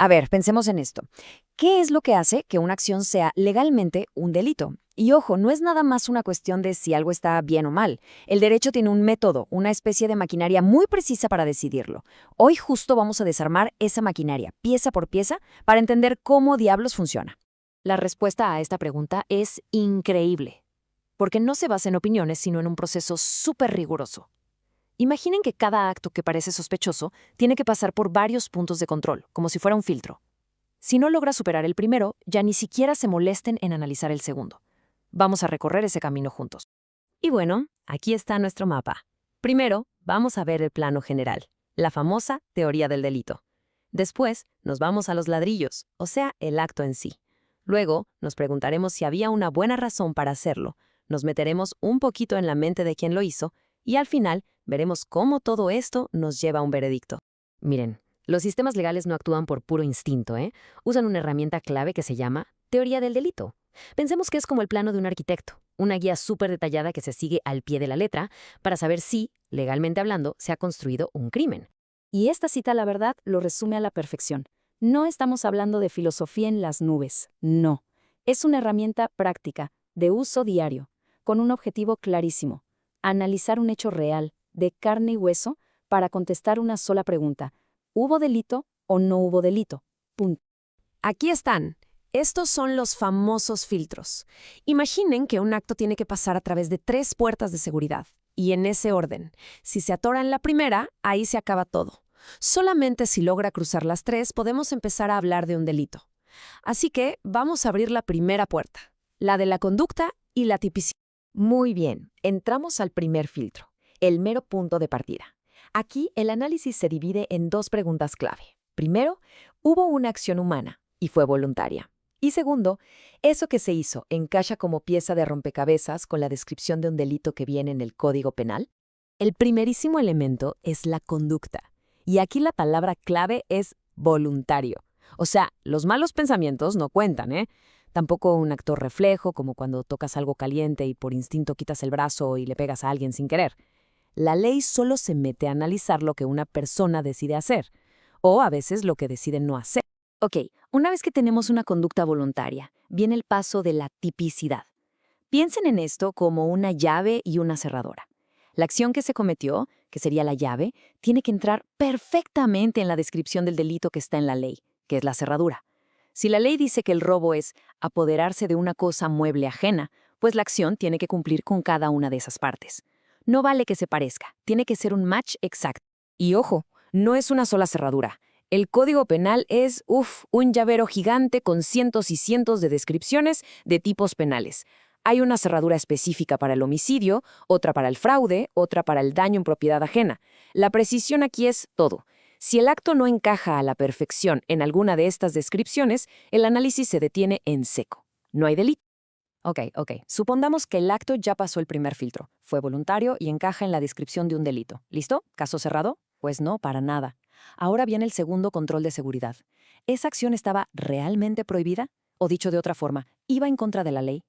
A ver, pensemos en esto. ¿Qué es lo que hace que una acción sea legalmente un delito? Y ojo, no es nada más una cuestión de si algo está bien o mal. El derecho tiene un método, una especie de maquinaria muy precisa para decidirlo. Hoy justo vamos a desarmar esa maquinaria, pieza por pieza, para entender cómo diablos funciona. La respuesta a esta pregunta es increíble, porque no se basa en opiniones, sino en un proceso súper riguroso. Imaginen que cada acto que parece sospechoso tiene que pasar por varios puntos de control, como si fuera un filtro. Si no logra superar el primero, ya ni siquiera se molesten en analizar el segundo. Vamos a recorrer ese camino juntos. Y bueno, aquí está nuestro mapa. Primero, vamos a ver el plano general, la famosa teoría del delito. Después, nos vamos a los ladrillos, o sea, el acto en sí. Luego, nos preguntaremos si había una buena razón para hacerlo, nos meteremos un poquito en la mente de quien lo hizo, y al final, veremos cómo todo esto nos lleva a un veredicto. Miren, los sistemas legales no actúan por puro instinto, ¿eh? Usan una herramienta clave que se llama teoría del delito. Pensemos que es como el plano de un arquitecto, una guía súper detallada que se sigue al pie de la letra para saber si, legalmente hablando, se ha construido un crimen. Y esta cita, la verdad, lo resume a la perfección. No estamos hablando de filosofía en las nubes, no. Es una herramienta práctica, de uso diario, con un objetivo clarísimo: analizar un hecho real, de carne y hueso, para contestar una sola pregunta: ¿hubo delito o no hubo delito? Punto. Aquí están. Estos son los famosos filtros. Imaginen que un acto tiene que pasar a través de 3 puertas de seguridad. Y en ese orden. Si se atora en la primera, ahí se acaba todo. Solamente si logra cruzar las 3 podemos empezar a hablar de un delito. Así que vamos a abrir la primera puerta, la de la conducta y la tipicidad. Muy bien, entramos al primer filtro, el mero punto de partida. Aquí el análisis se divide en dos preguntas clave. Primero, ¿hubo una acción humana y fue voluntaria? Y segundo, ¿eso que se hizo encaja como pieza de rompecabezas con la descripción de un delito que viene en el Código Penal? El primerísimo elemento es la conducta. Y aquí la palabra clave es voluntario. O sea, los malos pensamientos no cuentan, ¿eh? Tampoco un actor reflejo, como cuando tocas algo caliente y por instinto quitas el brazo y le pegas a alguien sin querer. La ley solo se mete a analizar lo que una persona decide hacer, o a veces lo que decide no hacer. Ok, una vez que tenemos una conducta voluntaria, viene el paso de la tipicidad. Piensen en esto como una llave y una cerradura. La acción que se cometió, que sería la llave, tiene que entrar perfectamente en la descripción del delito que está en la ley, que es la cerradura. Si la ley dice que el robo es apoderarse de una cosa mueble ajena, pues la acción tiene que cumplir con cada una de esas partes. No vale que se parezca, tiene que ser un match exacto. Y ojo, no es una sola cerradura. El Código Penal es, un llavero gigante con cientos y cientos de descripciones de tipos penales. Hay una cerradura específica para el homicidio, otra para el fraude, otra para el daño en propiedad ajena. La precisión aquí es todo. Si el acto no encaja a la perfección en alguna de estas descripciones, el análisis se detiene en seco. No hay delito. Ok. Supongamos que el acto ya pasó el primer filtro, fue voluntario y encaja en la descripción de un delito. ¿Listo? ¿Caso cerrado? Pues no, para nada. Ahora viene el segundo control de seguridad. ¿Esa acción estaba realmente prohibida? O dicho de otra forma, ¿iba en contra de la ley?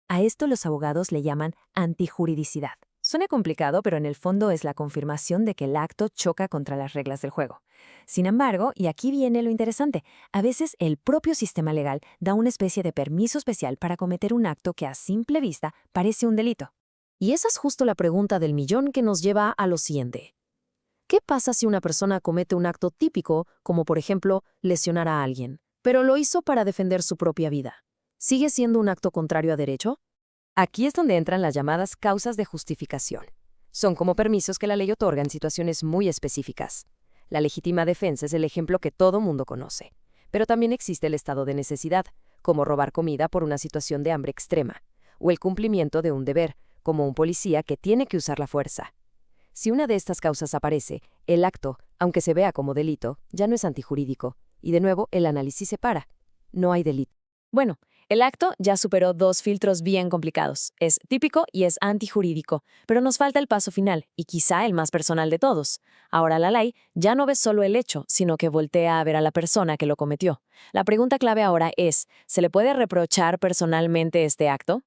A esto los abogados le llaman antijuridicidad. Suena complicado, pero en el fondo es la confirmación de que el acto choca contra las reglas del juego. Sin embargo, y aquí viene lo interesante, a veces el propio sistema legal da una especie de permiso especial para cometer un acto que a simple vista parece un delito. Y esa es justo la pregunta del millón que nos lleva a lo siguiente. ¿Qué pasa si una persona comete un acto típico, como por ejemplo lesionar a alguien, pero lo hizo para defender su propia vida? ¿Sigue siendo un acto contrario a derecho? Aquí es donde entran las llamadas causas de justificación. Son como permisos que la ley otorga en situaciones muy específicas. La legítima defensa es el ejemplo que todo mundo conoce. Pero también existe el estado de necesidad, como robar comida por una situación de hambre extrema, o el cumplimiento de un deber, como un policía que tiene que usar la fuerza. Si una de estas causas aparece, el acto, aunque se vea como delito, ya no es antijurídico, y de nuevo el análisis se para. No hay delito. Bueno, el acto ya superó dos filtros bien complicados. Es típico y es antijurídico, pero nos falta el paso final, y quizá el más personal de todos. Ahora la ley ya no ve solo el hecho, sino que voltea a ver a la persona que lo cometió. La pregunta clave ahora es, ¿se le puede reprochar personalmente este acto?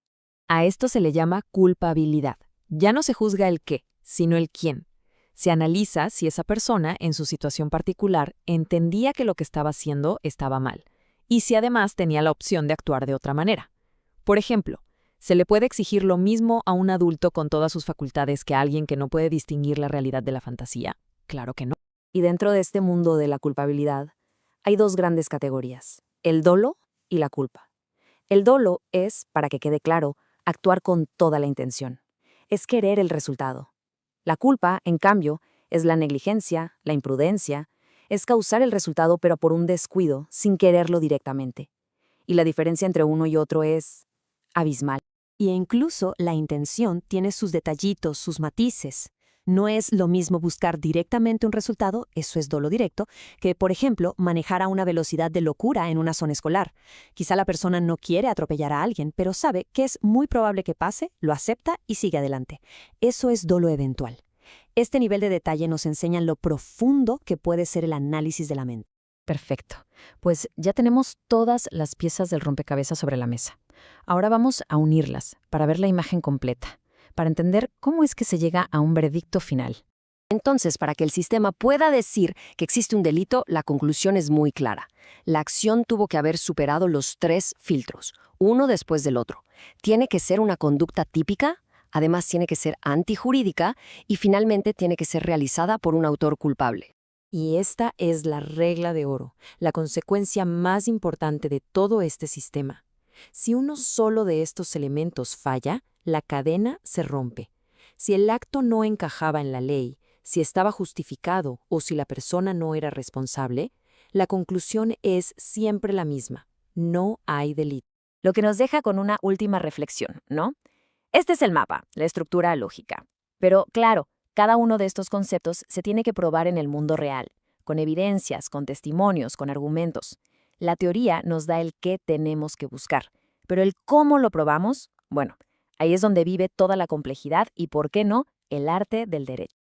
A esto se le llama culpabilidad. Ya no se juzga el qué, sino el quién. Se analiza si esa persona, en su situación particular, entendía que lo que estaba haciendo estaba mal, y si además tenía la opción de actuar de otra manera. Por ejemplo, ¿se le puede exigir lo mismo a un adulto con todas sus facultades que a alguien que no puede distinguir la realidad de la fantasía? Claro que no. Y dentro de este mundo de la culpabilidad, hay dos grandes categorías, el dolo y la culpa. El dolo es, para que quede claro, actuar con toda la intención. Es querer el resultado. La culpa, en cambio, es la negligencia, la imprudencia, es causar el resultado pero por un descuido, sin quererlo directamente. Y la diferencia entre uno y otro es abismal. Y incluso la intención tiene sus detallitos, sus matices. No es lo mismo buscar directamente un resultado, eso es dolo directo, que, por ejemplo, manejar a una velocidad de locura en una zona escolar. Quizá la persona no quiere atropellar a alguien, pero sabe que es muy probable que pase, lo acepta y sigue adelante. Eso es dolo eventual. Este nivel de detalle nos enseña lo profundo que puede ser el análisis de la mente. Perfecto. Pues ya tenemos todas las piezas del rompecabezas sobre la mesa. Ahora vamos a unirlas para ver la imagen completa, para entender cómo es que se llega a un veredicto final. Entonces, para que el sistema pueda decir que existe un delito, la conclusión es muy clara. La acción tuvo que haber superado los 3 filtros, uno después del otro. Tiene que ser una conducta típica, además tiene que ser antijurídica y finalmente tiene que ser realizada por un autor culpable. Y esta es la regla de oro, la consecuencia más importante de todo este sistema. Si uno solo de estos elementos falla, la cadena se rompe. Si el acto no encajaba en la ley, si estaba justificado o si la persona no era responsable, la conclusión es siempre la misma. No hay delito. Lo que nos deja con una última reflexión, ¿no? Este es el mapa, la estructura lógica. Pero, claro, cada uno de estos conceptos se tiene que probar en el mundo real, con evidencias, con testimonios, con argumentos. La teoría nos da el qué tenemos que buscar, pero el cómo lo probamos, bueno, ahí es donde vive toda la complejidad y, ¿por qué no?, el arte del derecho.